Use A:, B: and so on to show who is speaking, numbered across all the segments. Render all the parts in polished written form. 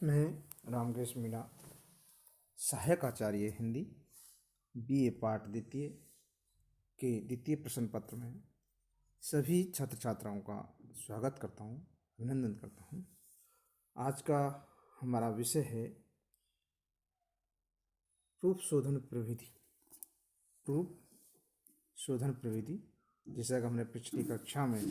A: मैं रामकृष्ण मीणा, सहायक आचार्य हिंदी, बीए पाठ द्वितीय के द्वितीय प्रश्न पत्र में सभी छात्र छात्राओं का स्वागत करता हूँ, अभिनंदन करता हूँ। आज का हमारा विषय है प्रूफ शोधन प्रविधि। प्रूफ शोधन प्रविधि, जैसा कि हमने पिछली कक्षा में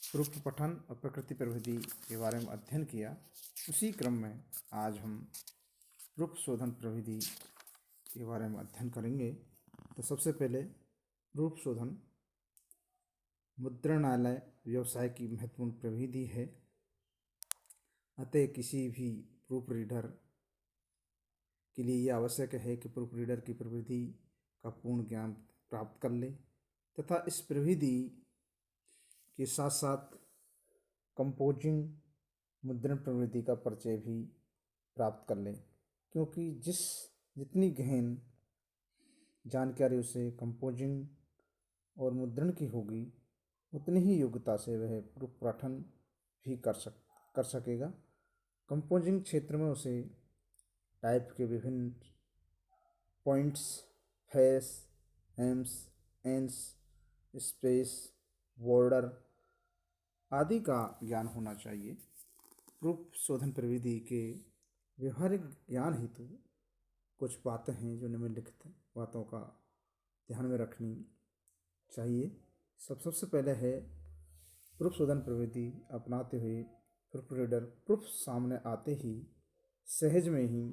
A: प्रूफ पठन और प्रकृति प्रविधि के बारे में अध्ययन किया, उसी क्रम में आज हम प्रूफ शोधन प्रविधि के बारे में अध्ययन करेंगे। तो सबसे पहले प्रूफ शोधन मुद्रणालय व्यवसाय की महत्वपूर्ण प्रविधि है। अतः किसी भी प्रूफ रीडर के लिए यह आवश्यक है कि प्रूफ रीडर की प्रविधि का पूर्ण ज्ञान प्राप्त कर ले तथा इस प्रविधि के साथ साथ कंपोजिंग मुद्रण प्रविधि का परिचय भी प्राप्त कर लें, क्योंकि जितनी गहन जानकारी उसे कंपोजिंग और मुद्रण की होगी, उतनी ही योग्यता से वह प्रूफ पठन भी कर सकेगा। कंपोजिंग क्षेत्र में उसे टाइप के विभिन्न points, face, AIIMS, ends, space, border आदि का ज्ञान होना चाहिए। प्रूफ शोधन प्रविधि के व्यवहारिक ज्ञान हेतु कुछ बातें हैं जो निम्नलिखित बातों का ध्यान में रखनी चाहिए। सबसे पहले है प्रूफ शोधन प्रविधि अपनाते हुए प्रूफ रीडर प्रूफ सामने आते ही सहज में ही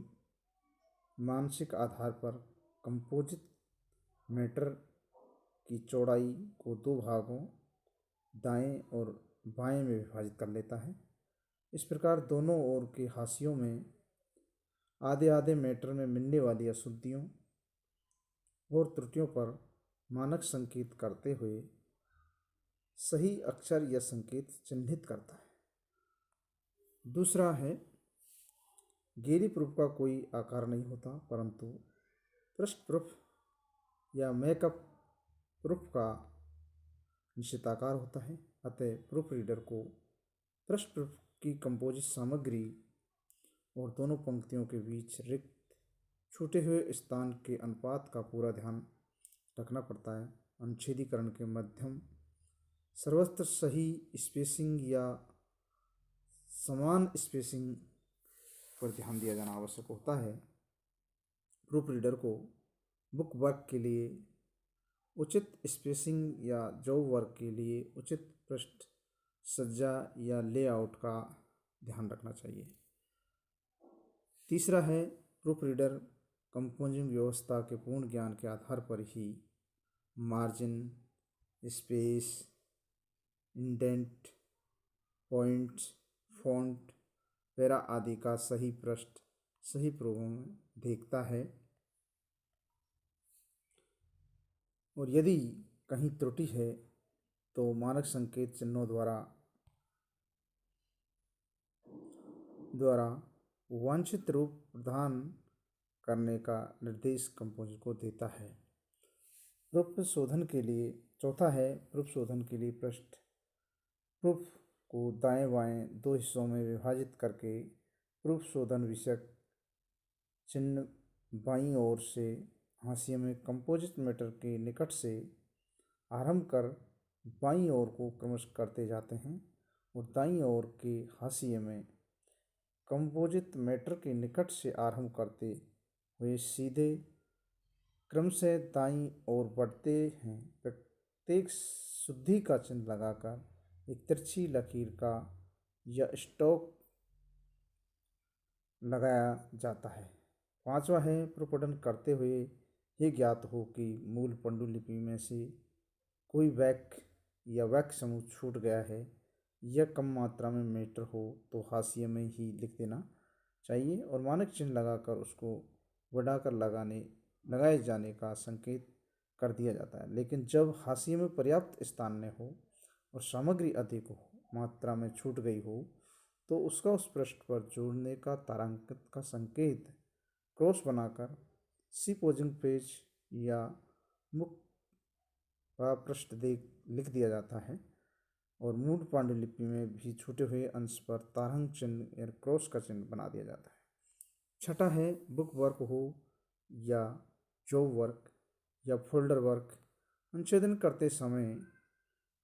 A: मानसिक आधार पर कंपोजिट मैटर की चौड़ाई को दो भागों दाएं और बाएं में विभाजित कर लेता है। इस प्रकार दोनों ओर के हाशियों में आधे आधे मैटर में मिलने वाली अशुद्धियों और त्रुटियों पर मानक संकेत करते हुए सही अक्षर या संकेत चिन्हित करता है। दूसरा है गेरी प्रूफ का कोई आकार नहीं होता, परंतु पृष्ठ प्रूफ या मेकअप प्रूफ का निश्चित आकार होता है। अतः प्रूफ रीडर को पृष्ठ प्रूफ की कंपोजिट सामग्री और दोनों पंक्तियों के बीच रिक्त छूटे हुए स्थान के अनुपात का पूरा ध्यान रखना पड़ता है। अनुच्छेदीकरण के मध्यम सर्वत्र सही स्पेसिंग या समान स्पेसिंग पर ध्यान दिया जाना आवश्यक होता है। प्रूफ रीडर को बुक वर्क के लिए उचित स्पेसिंग या जॉब वर्क के लिए उचित पृष्ठ सज्जा या लेआउट का ध्यान रखना चाहिए। तीसरा है प्रूफ रीडर कंपोजिंग व्यवस्था के पूर्ण ज्ञान के आधार पर ही margin, space, indent, points, font, para आदि का सही पृष्ठ सही प्रूफों में देखता है, और यदि कहीं त्रुटि है तो मानक संकेत चिन्हों द्वारा वांछित रूप प्रदान करने का निर्देश कंपोजर को देता है। प्रूफ शोधन के लिए चौथा है प्रूफ शोधन के लिए पृष्ठ प्रूफ को दाएं बाएं दो हिस्सों में विभाजित करके प्रूफ शोधन विषयक चिन्ह बाईं ओर से हाशिए में कंपोजिट मैटर के निकट से आरंभ कर बाईं ओर को क्रमशः करते जाते हैं, और दाईं ओर के हाशिए में कंपोजिट मैटर के निकट से आरंभ करते हुए सीधे क्रम से दाईं ओर बढ़ते हैं। प्रत्येक शुद्धि का चिन्ह लगाकर एक तिरछी लकीर का या स्ट्रोक लगाया जाता है। पांचवा है प्रूफ पठन करते हुए ये ज्ञात हो कि मूल पांडुलिपि में से कोई वाक्य या वाक्य समूह छूट गया है या कम मात्रा में मैटर हो तो हाशिए में ही लिख देना चाहिए और मानक चिन्ह लगाकर उसको बढ़ाकर लगाए जाने का संकेत कर दिया जाता है। लेकिन जब हाशिए में पर्याप्त स्थान न हो और सामग्री अधिक हो मात्रा में छूट गई हो तो उसका उस पृष्ठ पर जोड़ने का तारांकित का संकेत क्रॉस बनाकर सी पोजिंग पेज या मुख का पृष्ठ लिख दिया जाता है। और मूल पांडुलिपि में भी छूटे हुए अंश पर तारहंग चिन्ह या क्रॉस का चिन्ह बना दिया जाता है। छठा है बुक वर्क हो या जॉब वर्क या फोल्डर वर्क, अनुच्छेदन करते समय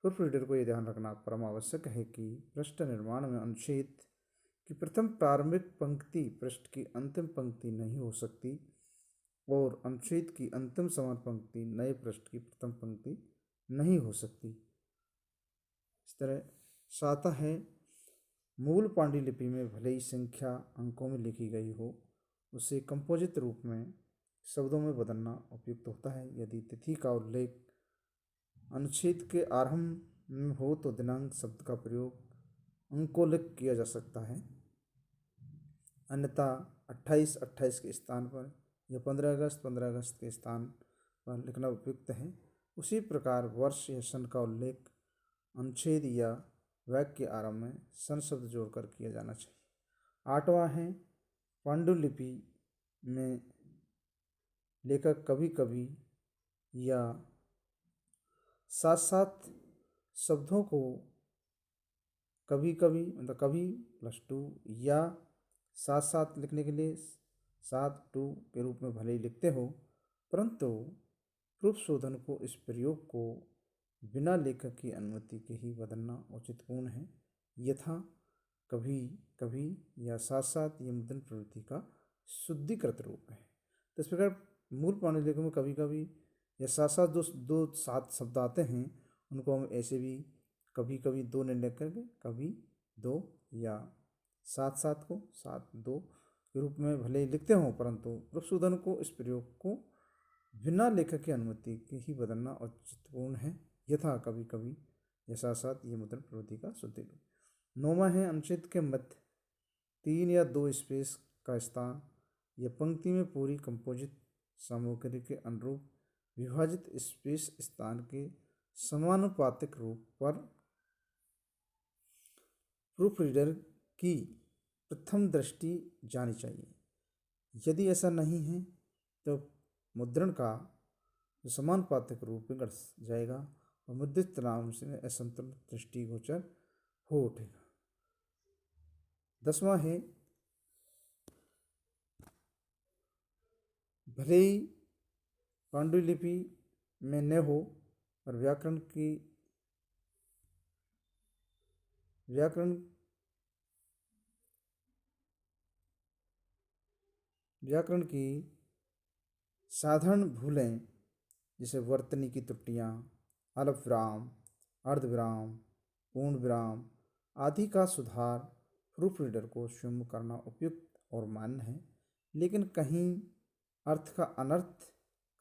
A: प्रूफ रीडर को यह ध्यान रखना परम आवश्यक है कि पृष्ठ निर्माण में अनुच्छेद की प्रथम प्रारंभिक पंक्ति पृष्ठ की अंतिम पंक्ति नहीं हो सकती और अनुच्छेद की अंतिम समान पंक्ति नए पृष्ठ की प्रथम पंक्ति नहीं हो सकती। इस तरह सातवां है मूल पांडुलिपि में भले ही संख्या अंकों में लिखी गई हो, उसे कंपोजिट रूप में शब्दों में बदलना उपयुक्त होता है। यदि तिथि का उल्लेख अनुच्छेद के आरंभ में हो तो दिनांक शब्द का प्रयोग अंकोलिक किया जा सकता है, अन्यथा 28 के स्थान पर या 15 अगस्त के स्थान पर लिखना उपयुक्त है। उसी प्रकार वर्ष या सन का उल्लेख अनुच्छेद या वाक्य के आरंभ में सन शब्द जोड़कर किया जाना चाहिए। आठवां है पांडुलिपि में लेखक कभी कभी या साथ साथ शब्दों को कभी कभी मतलब कभी +2 या साथ साथ लिखने के लिए 7 के रूप में भले ही लिखते हो, परंतु प्रूफ शोधन को इस प्रयोग को बिना लेखक की अनुमति के ही बदलना औचित्यपूर्ण है। यथा कभी कभी या साथ साथ ये मुद्रण प्रवृत्ति का शुद्धिकृत रूप है। तो इस प्रकार मूल पांडुलिपि में कभी कभी या साथ साथ दो सात शब्द आते हैं, उनको हम ऐसे भी कभी कभी 2 निर्णय करके कभी 2 या साथ साथ को 7 2 के रूप में भले ही लिखते हों, परंतु प्रूफ शोधन को इस प्रयोग को बिना लेखक की अनुमति के ही बदलना औचित्यपूर्ण है। यथा कभी कभी या साथ साथ ये मुद्रण प्रवृत्ति का शुद्धि रूप। 9वां है अनुच्छेद के मध्य 3 या 2 स्पेस का स्थान या पंक्ति में पूरी कंपोजिट सामग्री के अनुरूप विभाजित स्पेस स्थान के समानुपातिक रूप पर प्रूफ रीडर की प्रथम दृष्टि जानी चाहिए। यदि ऐसा नहीं है तो मुद्रण का जो समानुपातिक रूप बिगड़ जाएगा और मुद्रित नाम से असंतुलित दृष्टिगोचर हो उठेगा। 10वां है भले ही पांडुलिपि में न हो पर व्याकरण की साधारण भूलें जैसे वर्तनी की त्रुटियाँ, अल्प विराम, अर्धविराम, पूर्ण विराम आदि का सुधार प्रूफ रीडर को स्वयं करना उपयुक्त और मान्य है। लेकिन कहीं अर्थ का अनर्थ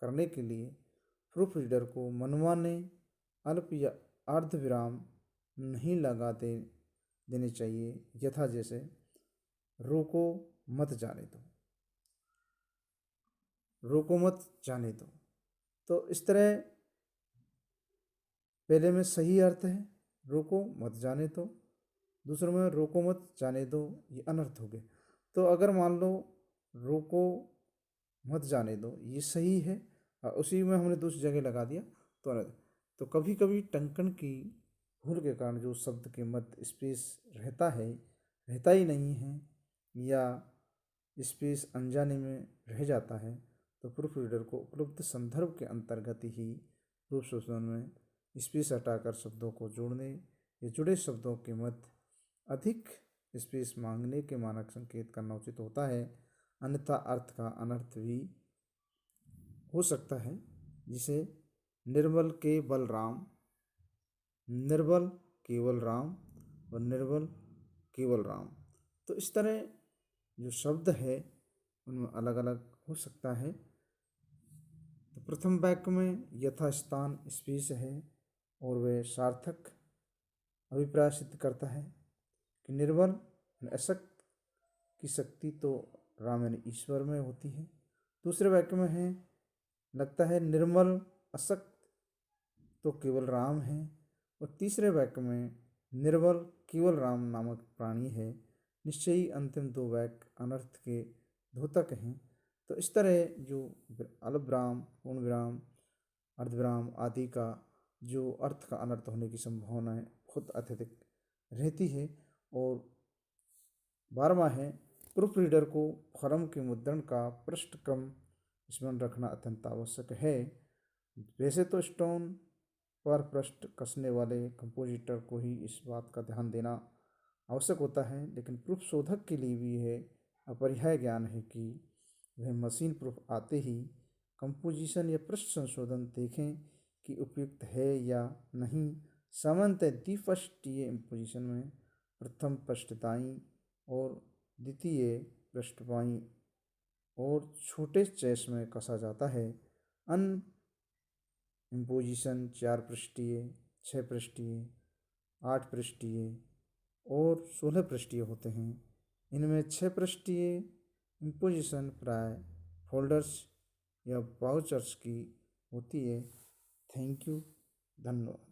A: करने के लिए प्रूफ रीडर को मनमाने अल्प या अर्धविराम नहीं देने चाहिए। यथा जैसे रोको मत जाने दो, रोको मत जाने दो। तो इस तरह पहले में सही अर्थ है रोको मत जाने दो, दूसरे में रोको मत जाने दो, ये अनर्थ हो गया। तो अगर मान लो रोको मत जाने दो ये सही है और उसी में हमने दूसरी जगह लगा दिया तो अनर्थ। तो कभी कभी टंकन की भूल के कारण जो शब्द के मध्य स्पेस रहता ही नहीं है या स्पेस अनजाने में रह जाता है, तो प्रूफ रीडर को उपलब्ध संदर्भ के अंतर्गत ही प्रूफ शोधन में स्पेस हटाकर शब्दों को जोड़ने या जुड़े शब्दों के मध्य अधिक स्पेस मांगने के मानक संकेत करना उचित होता है। अन्यथा अर्थ का अनर्थ भी हो सकता है, जिसे निर्बल केवल राम और निर्बल केवल राम। तो इस तरह जो शब्द है उनमें अलग अलग हो सकता है। तो प्रथम वाक्य में यथास्थान स्पेस है और वह सार्थक अभिप्राय सिद्ध करता है कि निर्बल अशक्त की शक्ति तो राम यानी ईश्वर में होती है। दूसरे वाक्य में है लगता है निर्मल अशक्त तो केवल राम है और तीसरे वाक्य में निर्बल केवल राम नामक प्राणी है। निश्चय ही अंतिम 2 वाक्य अनर्थ के द्योतक हैं। तो इस तरह जो अल्प विराम, पूर्ण विराम, अर्धविराम आदि का जो अर्थ का अनर्थ होने की संभावना है बहुत अत्यधिक रहती है। और 12वां है, प्रूफ रीडर को फॉर्म के मुद्रण का पृष्ठक्रम स्मरण रखना अत्यंत आवश्यक है। वैसे तो स्टोन पर पृष्ठ कसने वाले कंपोजिटर को ही इस बात का ध्यान देना आवश्यक होता है, लेकिन प्रूफ शोधक के लिए भी यह अपरिहार्य ज्ञान है कि वह मशीन प्रूफ आते ही कंपोजिशन या पृष्ठ संशोधन देखें कि उपयुक्त है या नहीं। सामान्यतः द्विपृष्ठीय इम्पोजिशन में प्रथम पृष्ठ दाईं और द्वितीय पृष्ठ बाईं और छोटे चेस में कसा जाता है। अन्य इम्पोजिशन 4 पृष्ठीय, 6 पृष्ठीय, 8 पृष्ठीय और 16 पृष्ठीय होते हैं। इनमें 6 पृष्ठीय इम्पोजिशन प्राय फोल्डर्स या वाउचर्स की होती है। थैंक यू, धन्यवाद।